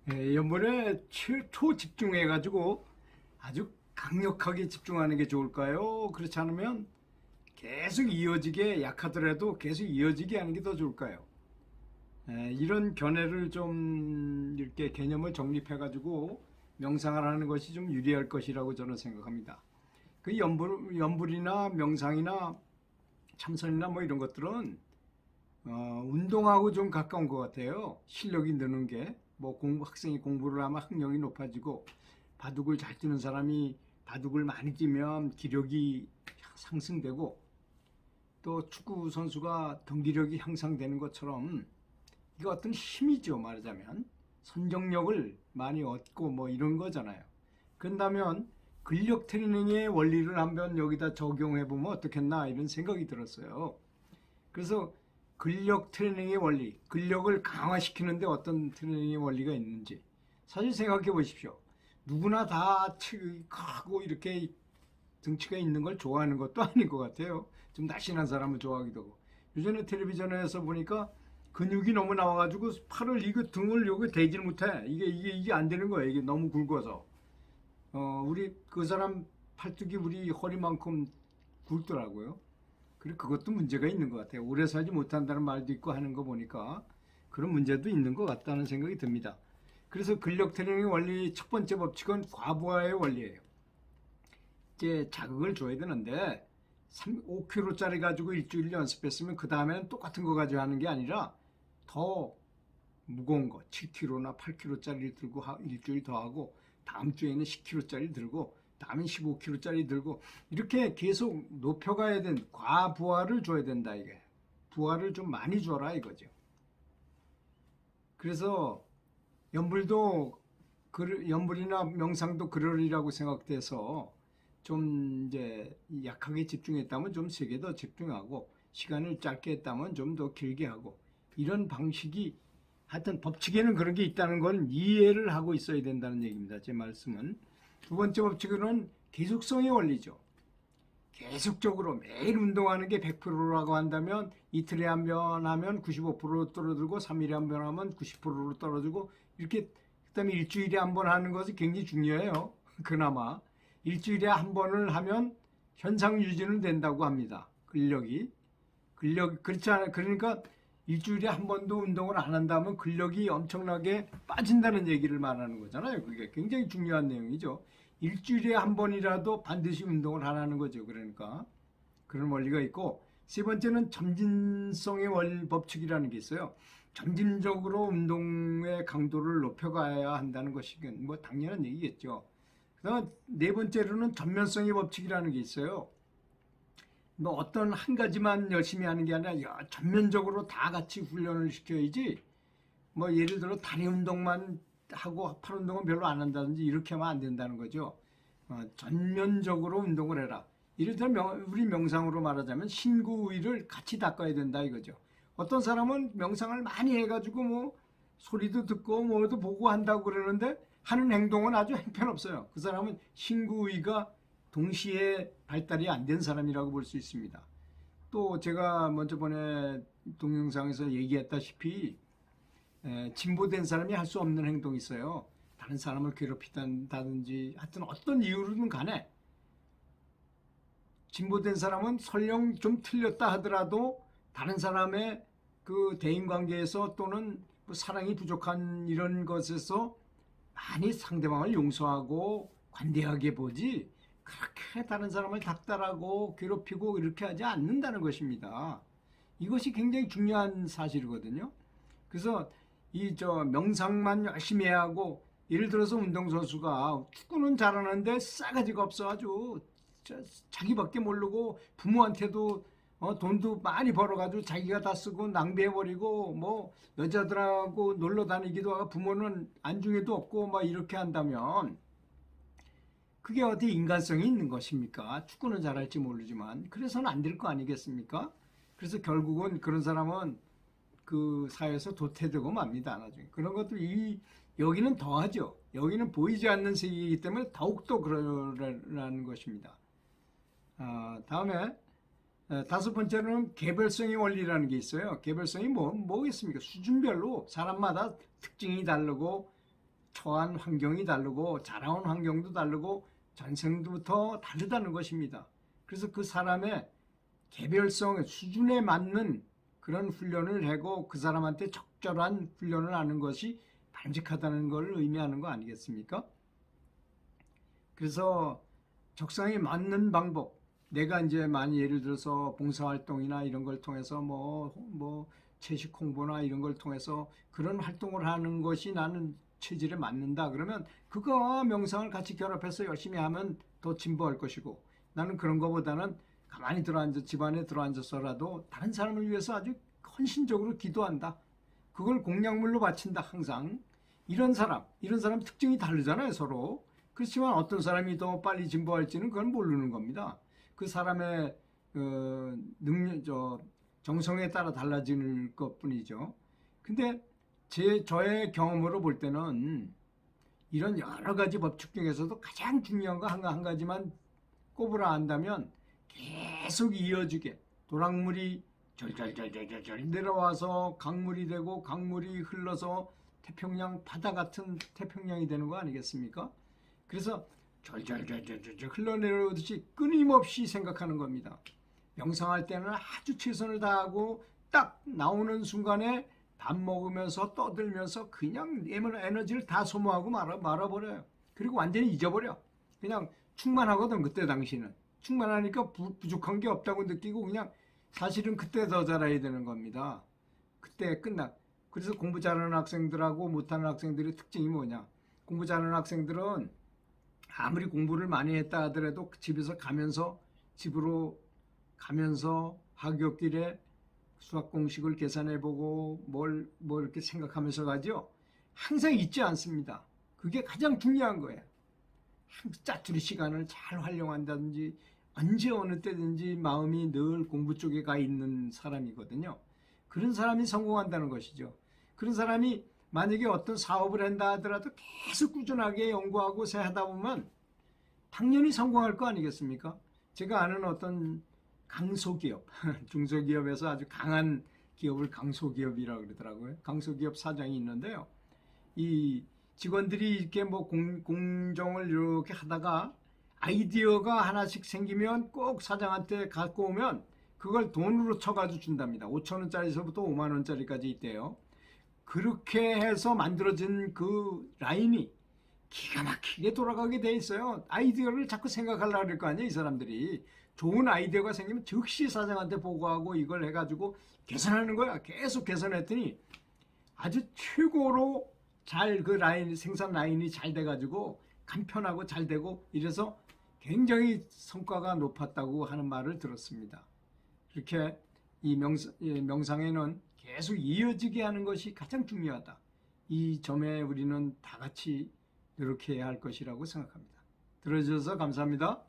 연말에 초집중해가지고 아주 강력하게 집중하는 게 좋을까요? 그렇지 않으면 계속 이어지게 약하더라도 계속 이어지게 하는 게 더 좋을까요? 이런 견해를 좀 이렇게 개념을 정립해가지고 명상을 하는 것이 좀 유리할 것이라고 저는 생각합니다. 그 연불이나 명상이나 참선이나 뭐 이런 것들은 운동하고 좀 가까운 것 같아요. 실력이 느는 게. 뭐 학생이 공부를 하면 학력이 높아지고 바둑을 잘 뛰는 사람이 바둑을 많이 뛰면 기력이 상승되고 또 축구 선수가 경기력이 향상되는 것처럼 이거 어떤 힘이죠. 말하자면 선정력을 많이 얻고 뭐 이런 거잖아요. 그런다면 근력 트레이닝의 원리를 한번 여기다 적용해 보면 어떻겠나 이런 생각이 들었어요. 그래서 근력 트레이닝의 원리, 근력을 강화시키는데 어떤 트레이닝의 원리가 있는지 사실 생각해 보십시오. 누구나 다 크고 이렇게 등치가 있는 걸 좋아하는 것도 아닌 것 같아요. 좀 날씬한 사람을 좋아하기도 하고. 요즘에 텔레비전에서 보니까 근육이 너무 나와가지고 팔을 이거 등을 여기 대질 못해. 이게 안 되는 거예요. 이게 너무 굵어서. 우리 그 사람 팔뚝이 우리 허리만큼 굵더라고요. 그리고 그것도 문제가 있는 것 같아요. 오래 살지 못한다는 말도 있고 하는 거 보니까 그런 문제도 있는 것 같다는 생각이 듭니다. 그래서 근력 트레이닝 원리 첫 번째 법칙은 과부하의 원리예요. 이제 자극을 줘야 되는데 5kg짜리 가지고 일주일 연습했으면 그 다음에는 똑같은 거 가지고 하는 게 아니라 더 무거운 거 7kg나 8kg짜리를 들고 일주일 더 하고 다음 주에는 10kg짜리 들고 다음엔 15kg짜리 들고 이렇게 계속 높여가야 된 과부하를 줘야 된다 이게. 부하를 좀 많이 줘라 이거죠. 그래서 연불이나 명상도 그러리라고 생각돼서 좀 이제 약하게 집중했다면 좀 세게 더 집중하고 시간을 짧게 했다면 좀 더 길게 하고 이런 방식이 하여튼 법칙에는 그런 게 있다는 건 이해를 하고 있어야 된다는 얘기입니다. 제 말씀은. 두 번째 법칙은 계속성의 원리죠. 계속적으로 매일 운동하는 게 100%라고 한다면 이틀에 한 번 하면 95% 떨어지고 3일에 한 번 하면 90%로 떨어지고 이렇게 그다음에 일주일에 한 번 하는 것이 굉장히 중요해요. 그나마 일주일에 한 번을 하면 현상 유지는 된다고 합니다. 근력 그렇지 않아 그러니까 일주일에 한 번도 운동을 안 한다면 근력이 엄청나게 빠진다는 얘기를 말하는 거잖아요. 그게 굉장히 중요한 내용이죠. 일주일에 한 번이라도 반드시 운동을 하라는 거죠. 그러니까 그런 원리가 있고 세 번째는 점진성의 법칙이라는 게 있어요. 점진적으로 운동의 강도를 높여가야 한다는 것이 뭐 당연한 얘기겠죠. 그다음 네 번째로는 전면성의 법칙이라는 게 있어요. 뭐 어떤 한 가지만 열심히 하는 게 아니라 전면적으로 다 같이 훈련을 시켜야지 뭐 예를 들어 다리 운동만 하고 팔 운동은 별로 안 한다든지 이렇게 하면 안 된다는 거죠. 전면적으로 운동을 해라. 예를 들어 우리 명상으로 말하자면 신구의를 같이 닦아야 된다 이거죠. 어떤 사람은 명상을 많이 해가지고 뭐 소리도 듣고 뭐도 보고 한다고 그러는데 하는 행동은 아주 형편없어요. 그 사람은 신구의가 동시에 발달이 안 된 사람이라고 볼 수 있습니다. 또 제가 먼저 번에 동영상에서 얘기했다시피 진보된 사람이 할 수 없는 행동이 있어요. 다른 사람을 괴롭히다든지 하여튼 어떤 이유로든 간에 진보된 사람은 설령 좀 틀렸다 하더라도 다른 사람의 그 대인관계에서 또는 사랑이 부족한 이런 것에서 많이 상대방을 용서하고 관대하게 보지 그렇게 다른 사람을 닥달하고 괴롭히고 이렇게 하지 않는다는 것입니다. 이것이 굉장히 중요한 사실이거든요. 그래서 명상만 열심히 해야 하고 예를 들어서 운동선수가 축구는 잘하는데 싸가지가 없어 아주 자기밖에 모르고 부모한테도 돈도 많이 벌어가지고 자기가 다 쓰고 낭비해버리고 뭐 여자들하고 놀러 다니기도 하고 부모는 안중에도 없고 막 이렇게 한다면 그게 어디 인간성이 있는 것입니까? 축구는 잘할지 모르지만 그래서는 안 될 거 아니겠습니까? 그래서 결국은 그런 사람은 그 사회에서 도태되고 맙니다. 나중에 그런 것들 여기는 더하죠. 여기는 보이지 않는 세계이기 때문에 더욱더 그러라는 것입니다. 다음에 다섯 번째로는 개별성의 원리라는 게 있어요. 개별성이 뭐겠습니까? 수준별로 사람마다 특징이 다르고 처한 환경이 다르고 자라온 환경도 다르고 전생부터 다르다는 것입니다. 그래서 그 사람의 개별성 수준에 맞는 그런 훈련을 하고 그 사람한테 적절한 훈련을 하는 것이 바람직하다는 걸 의미하는 거 아니겠습니까? 그래서 적성에 맞는 방법, 내가 이제 많이 예를 들어서 봉사활동이나 이런 걸 통해서 뭐 채식 홍보나 이런 걸 통해서 그런 활동을 하는 것이 나는 체질에 맞는다. 그러면 그거와 명상을 같이 결합해서 열심히 하면 더 진보할 것이고, 나는 그런 것보다는 가만히 집안에 들어앉아서라도 다른 사람을 위해서 아주 헌신적으로 기도한다. 그걸 공약물로 바친다. 항상 이런 사람 특징이 다르잖아요, 서로. 그렇지만 어떤 사람이 더 빨리 진보할지는 그건 모르는 겁니다. 그 사람의 정성에 따라 달라지는 것뿐이죠. 근데 저의 경험으로 볼 때는 이런 여러 가지 법칙 중에서도 가장 중요한 거 한 가지만 꼽으라 한다면 계속 이어지게 도랑물이 절절절절절 내려와서 강물이 되고 강물이 흘러서 태평양 바다 같은 태평양이 되는 거 아니겠습니까? 그래서 절절절절절 흘러내려오듯이 끊임없이 생각하는 겁니다. 명상할 때는 아주 최선을 다하고 딱 나오는 순간에 밥 먹으면서 떠들면서 그냥 에너지를 다 소모하고 말아버려요. 그리고 완전히 잊어버려. 그냥 충만하거든. 그때 당시는 충만하니까 부족한 게 없다고 느끼고 그냥 사실은 그때 더 잘해야 되는 겁니다. 그때 그래서 공부 잘하는 학생들하고 못하는 학생들의 특징이 뭐냐? 공부 잘하는 학생들은 아무리 공부를 많이 했다 하더라도 집으로 가면서 학교길에 수학 공식을 계산해보고 뭘 이렇게 생각하면서 가죠. 항상 잊지 않습니다. 그게 가장 중요한 거예요. 짜투리 시간을 잘 활용한다든지 언제 어느 때든지 마음이 늘 공부 쪽에 가 있는 사람이거든요. 그런 사람이 성공한다는 것이죠. 그런 사람이 만약에 어떤 사업을 한다 하더라도 계속 꾸준하게 연구하고 하다 보면 당연히 성공할 거 아니겠습니까? 제가 아는 어떤 강소기업, 중소기업에서 아주 강한 기업을 강소기업이라고 그러더라고요. 강소기업 사장이 있는데요. 이 직원들이 이렇게 공정을 이렇게 하다가 아이디어가 하나씩 생기면 꼭 사장한테 갖고 오면 그걸 돈으로 쳐가지고 준답니다. 5,000원짜리서부터 5만 원짜리까지 있대요. 그렇게 해서 만들어진 그 라인이 기가 막히게 돌아가게 돼 있어요. 아이디어를 자꾸 생각하려고 할 거 아니에요, 이 사람들이. 좋은 아이디어가 생기면 즉시 사장한테 보고하고 이걸 해가지고 개선하는 거야. 계속 개선했더니 아주 최고로 잘 그 생산 라인이 잘 돼가지고 간편하고 잘 되고 이래서 굉장히 성과가 높았다고 하는 말을 들었습니다. 이렇게 이 명상에는 계속 이어지게 하는 것이 가장 중요하다. 이 점에 우리는 다 같이 노력해야 할 것이라고 생각합니다. 들어주셔서 감사합니다.